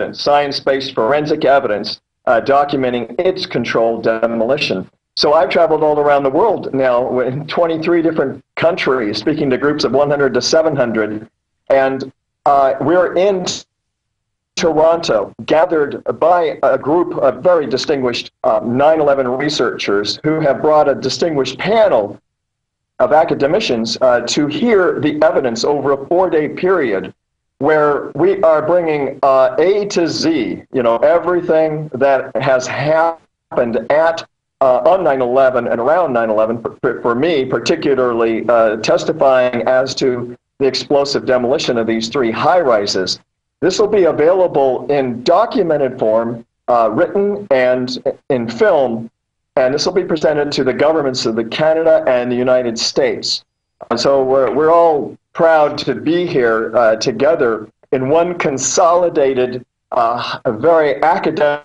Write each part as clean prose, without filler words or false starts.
evidence, science-based forensic evidence, documenting its controlled demolition. So I've traveled all around the world now in 23 different countries, speaking to groups of 100 to 700, and we're in Toronto, gathered by a group of very distinguished 9/11 researchers who have brought a distinguished panel of academicians to hear the evidence over a 4-day period, where we are bringing A to Z, everything that has happened at on 9/11 and around 9/11, for me particularly testifying as to the explosive demolition of these 3 high-rises. This will be available in documented form, written and in film, and this will be presented to the governments of Canada and the United States. So we're all proud to be here together in one consolidated, very academic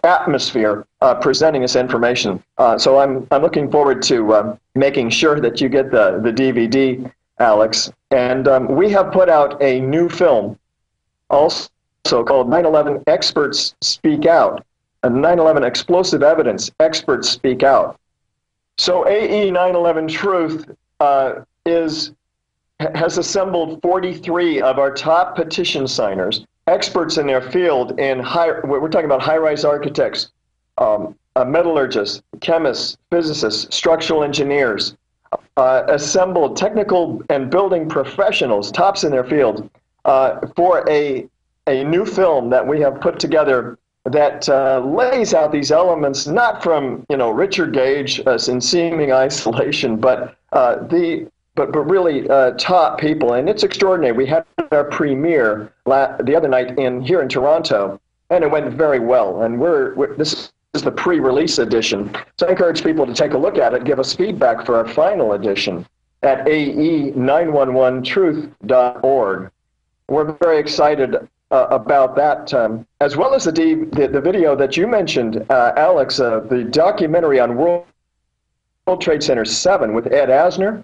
atmosphere, presenting this information. So I'm looking forward to making sure that you get the DVD, Alex. And we have put out a new film also called 9/11 Experts Speak Out, and 9/11 Explosive Evidence Experts Speak Out. So AE 9/11 Truth has assembled 43 of our top petition signers, experts in their field we're talking about high-rise architects, metallurgists, chemists, physicists, structural engineers, assembled technical and building professionals, tops in their field, for a new film that we have put together that lays out these elements, not from Richard Gage in seeming isolation, but really top people, and it's extraordinary. We had our premiere the other night here in Toronto, and it went very well. And this is the pre-release edition, so I encourage people to take a look at it, give us feedback for our final edition at ae911truth.org. We're very excited about that, as well as the video that you mentioned, Alex, the documentary on World Trade Center 7 with Ed Asner.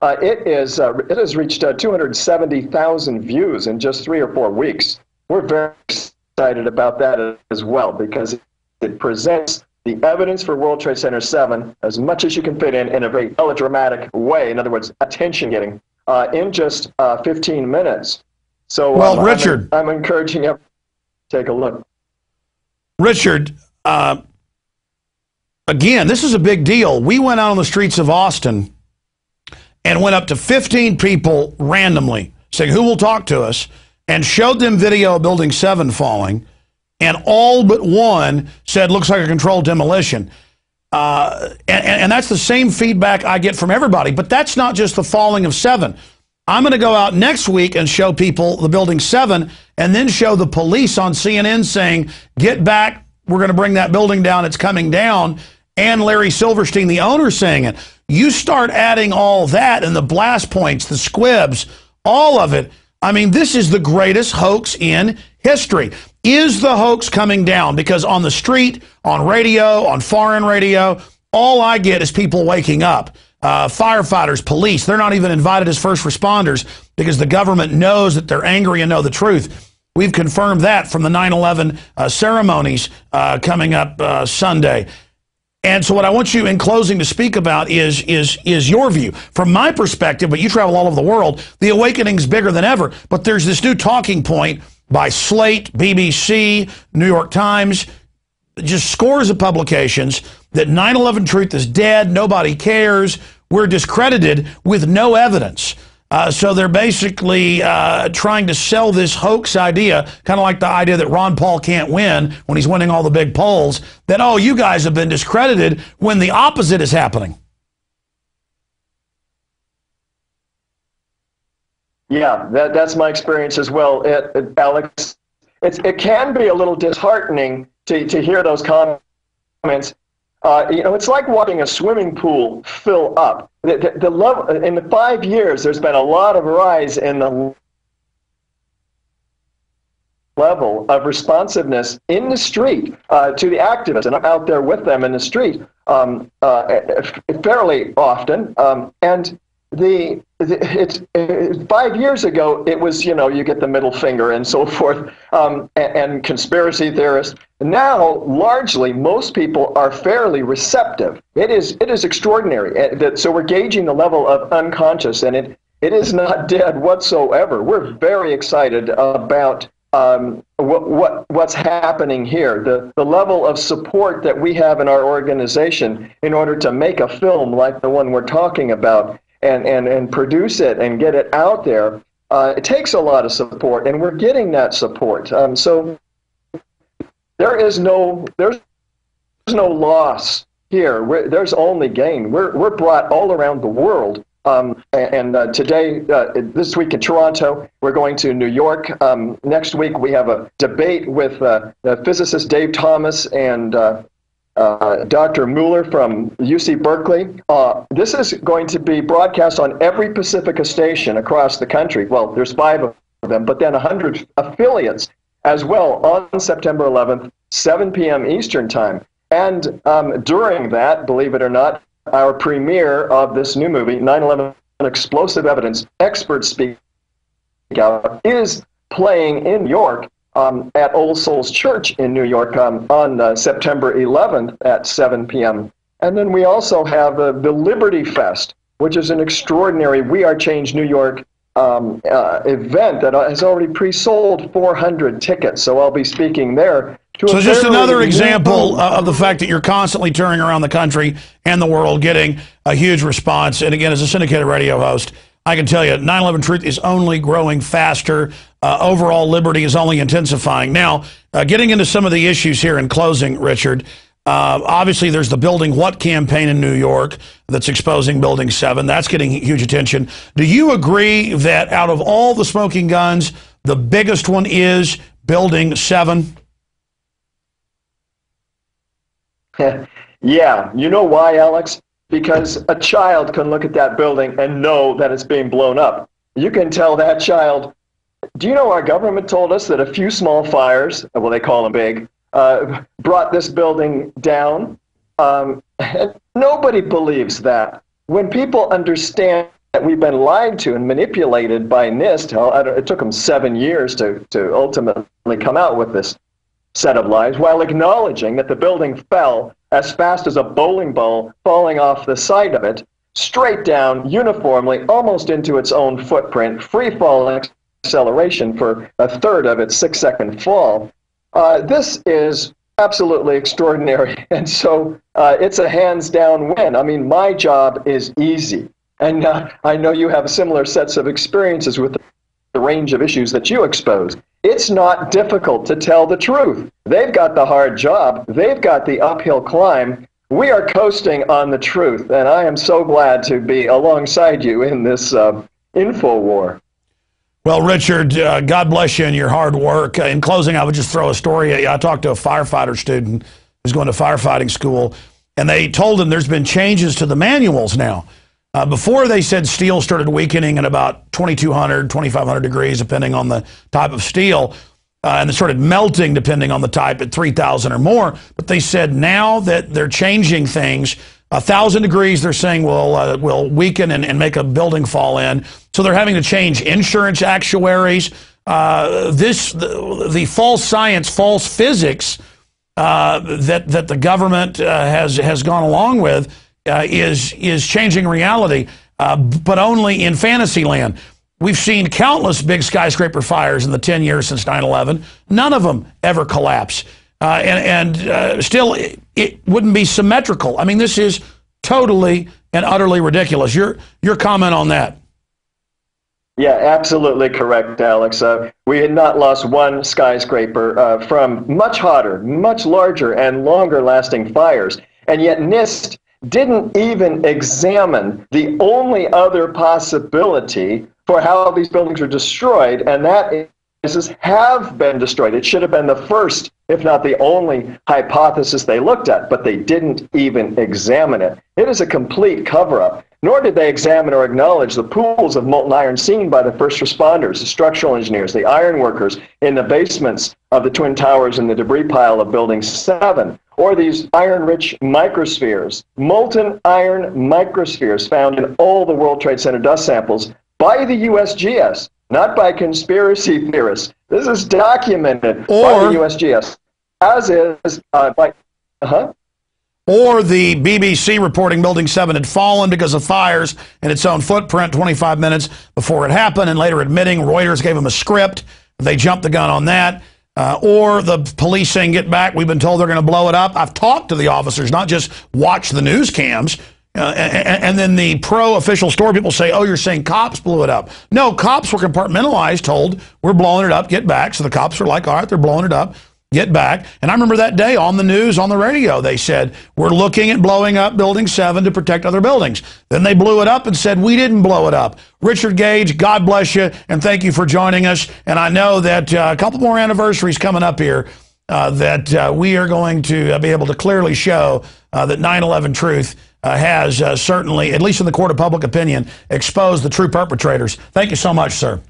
It has reached 270,000 views in just 3 or 4 weeks. We're very excited about that as well, because it presents the evidence for World Trade Center 7 as much as you can fit in a very melodramatic way. In other words, attention-getting in just 15 minutes. So, well, Richard, I'm encouraging everyone to take a look. Richard, again, this is a big deal. We went out on the streets of Austin and went up to 15 people randomly, saying, who will talk to us, and showed them video of Building 7 falling, and all but one said, looks like a controlled demolition. And that's the same feedback I get from everybody. But that's not just the falling of 7. I'm going to go out next week and show people the Building 7, and then show the police on CNN saying, get back, we're going to bring that building down, it's coming down, and Larry Silverstein, the owner, saying it. You start adding all that, and the blast points, the squibs, all of it. I mean, this is the greatest hoax in history. Is the hoax coming down? Because on the street, on radio, on foreign radio, all I get is people waking up. Firefighters, police, they're not even invited as first responders because the government knows that they're angry and know the truth. We've confirmed that from the 9/11 ceremonies coming up Sunday. And so what I want you in closing to speak about is your view. From my perspective, but you travel all over the world, the awakening's bigger than ever. But there's this new talking point by Slate, BBC, New York Times, just scores of publications that 9/11 truth is dead, nobody cares, we're discredited with no evidence. So they're basically trying to sell this hoax idea, kind of like the idea that Ron Paul can't win when he's winning all the big polls, that, oh, you guys have been discredited, when the opposite is happening. Yeah, that's my experience as well, Alex. It can be a little disheartening to hear those comments. It's like watching a swimming pool fill up. The level, in the 5 years, there's been a lot of rise in the level of responsiveness in the street to the activists, and I'm out there with them in the street fairly often. And the it's 5 years ago, it was, you get the middle finger and so forth, and conspiracy theorists. Now, largely, most people are fairly receptive. It is extraordinary. So we're gauging the level of unconscious, and it is not dead whatsoever. We're very excited about what's happening here. The level of support that we have in our organization in order to make a film like the one we're talking about and produce it and get it out there, it takes a lot of support, and we're getting that support. So there's no loss here. There's only gain. We're brought all around the world. Today, this week in Toronto, we're going to New York. Next week, we have a debate with the physicist Dave Thomas and Dr. Mueller from UC Berkeley. This is going to be broadcast on every Pacifica station across the country. Well, there's 5 of them, but then 100 affiliates as well on September 11th, 7 p.m. Eastern Time. And during that, believe it or not, our premiere of this new movie, 9/11 Explosive Evidence, Expert Speak Out, is playing in New York at Old Souls Church in New York on September 11th at 7 p.m. And then we also have the Liberty Fest, which is an extraordinary We Are Change New York event that has already pre-sold 400 tickets. So I'll be speaking there. So just another example of the fact that you're constantly touring around the country and the world, getting a huge response. And again, as a syndicated radio host, I can tell you 9/11 Truth is only growing faster. Overall liberty is only intensifying. Now, getting into some of the issues here in closing, Richard, obviously there's the Building What campaign in New York that's exposing Building 7. That's getting huge attention. Do you agree that out of all the smoking guns, the biggest one is Building 7? Yeah. You know why, Alex? Because a child can look at that building and know that it's being blown up. You can tell that child, do you know our government told us that a few small fires, well, they call them big, brought this building down? And nobody believes that. When people understand that we've been lied to and manipulated by NIST, it took them 7 years to ultimately come out with this set of lies, while acknowledging that the building fell as fast as a bowling ball falling off the side of it, straight down, uniformly, almost into its own footprint, free fall acceleration for a third of its 6-second fall. This is absolutely extraordinary, and so it's a hands-down win. I mean, my job is easy, and I know you have similar sets of experiences with the range of issues that you expose. It's not difficult to tell the truth. They've got the hard job. They've got the uphill climb. We are coasting on the truth, and I am so glad to be alongside you in this info war. Well, Richard, God bless you and your hard work. In closing, I would just throw a story at you. I talked to a firefighter student who's going to firefighting school, and they told him there's been changes to the manuals now. Before, they said steel started weakening at about 2,200, 2,500 degrees, depending on the type of steel, and it started melting depending on the type at 3,000 or more. But they said now that they're changing things, 1,000 degrees, they're saying will weaken and make a building fall in. So they're having to change insurance actuaries. The false science, false physics that the government has gone along with is changing reality, but only in fantasy land. We've seen countless big skyscraper fires in the 10 years since 9/11. None of them ever collapse. Still, it wouldn't be symmetrical. I mean, this is totally and utterly ridiculous. Your comment on that? Yeah, absolutely correct, Alex. We had not lost one skyscraper from much hotter, much larger, and longer-lasting fires. And yet NIST didn't even examine the only other possibility for how these buildings were destroyed, and that is have been destroyed. It should have been the first, if not the only, hypothesis they looked at, but they didn't even examine it. It is a complete cover-up. Nor did they examine or acknowledge the pools of molten iron seen by the first responders, the structural engineers, the iron workers in the basements of the Twin Towers and the debris pile of Building 7, Or these iron-rich microspheres, molten iron microspheres found in all the World Trade Center dust samples by the USGS, not by conspiracy theorists. This is documented by the USGS, as is by... Or the BBC reporting Building 7 had fallen because of fires in its own footprint 25 minutes before it happened, and later admitting Reuters gave them a script. They jumped the gun on that. Or the police saying, get back, we've been told they're going to blow it up. I've talked to the officers, not just watch the news cams. And then the pro-official story people say, oh, you're saying cops blew it up. No, cops were compartmentalized, told, we're blowing it up, get back. So the cops were like, all right, they're blowing it up. Get back. And I remember that day on the news, on the radio, they said, we're looking at blowing up Building 7 to protect other buildings. Then they blew it up and said, we didn't blow it up. Richard Gage, God bless you, and thank you for joining us. And I know that a couple more anniversaries coming up here that we are going to be able to clearly show that 9/11 Truth has certainly, at least in the court of public opinion, exposed the true perpetrators. Thank you so much, sir.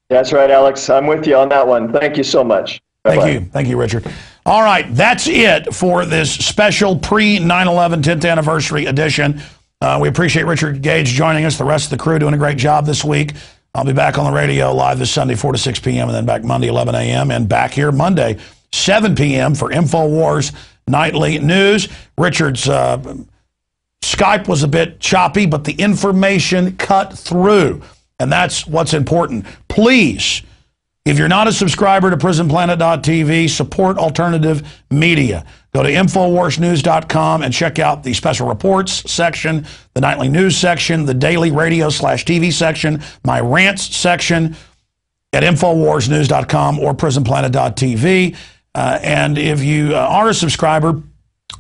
That's right, Alex. I'm with you on that one. Thank you so much. Thank you. Thank you, Richard. All right, that's it for this special pre-9/11 10th anniversary edition. We appreciate Richard Gage joining us, the rest of the crew doing a great job this week. I'll be back on the radio live this Sunday, 4 to 6 p.m., and then back Monday, 11 a.m., and back here Monday, 7 p.m. for InfoWars Nightly News. Richard's Skype was a bit choppy, but the information cut through, and that's what's important. Please, if you're not a subscriber to PrisonPlanet.tv, support alternative media. Go to InfoWarsNews.com and check out the special reports section, the nightly news section, the daily radio/TV section, my rants section at InfoWarsNews.com or PrisonPlanet.tv. And if you are a subscriber,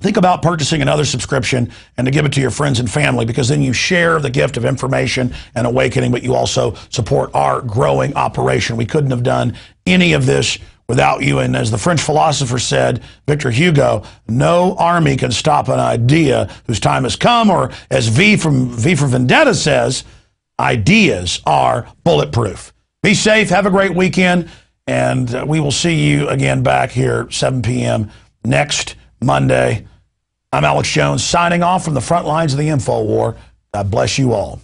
think about purchasing another subscription and to give it to your friends and family, because then you share the gift of information and awakening, but you also support our growing operation. We couldn't have done any of this without you. And as the French philosopher said, Victor Hugo, no army can stop an idea whose time has come, or as V for Vendetta says, ideas are bulletproof. Be safe. Have a great weekend. And we will see you again back here 7 p.m. next Monday. I'm Alex Jones signing off from the front lines of the InfoWar. God bless you all.